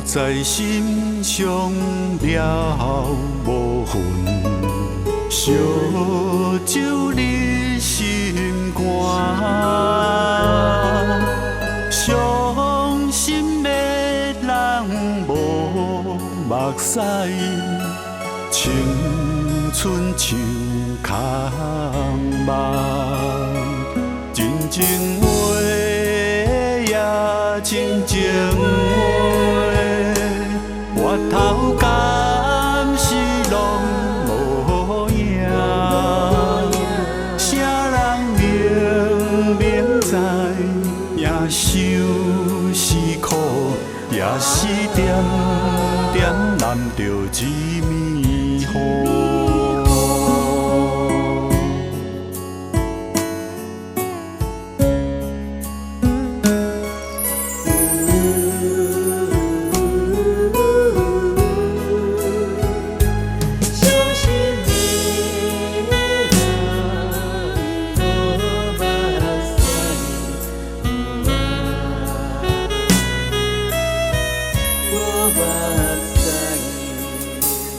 在心上了无痕，烧酒你心肝，伤心的人无目屎，青春像空梦，真情话也真情话，越头敢是拢无影，啥人明明知，也伤是苦，也是点点难着一暝雨。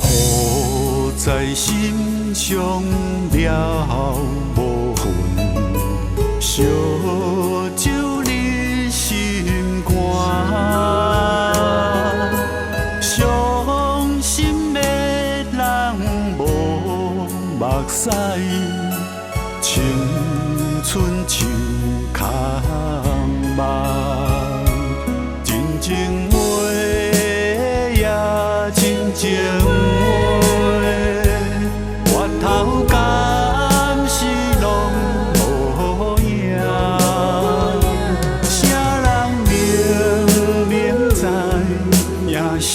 雨在心上了无痕，烧酒你心肝，伤心的人无目屎，青春像空梦，真情话也真情话，越头敢是拢无影，啥人明明知，也伤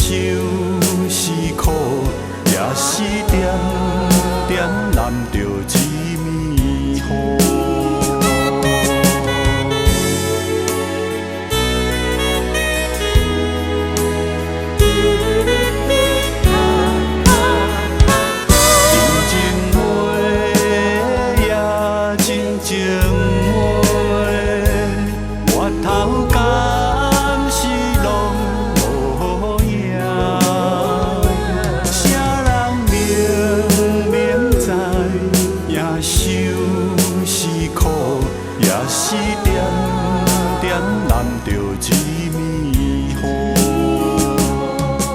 是苦，也是点点难着一暝雨。情话，越头敢是拢无影，啥人明明知，也伤是苦，也是点点难着一暝雨，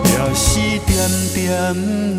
也是点点。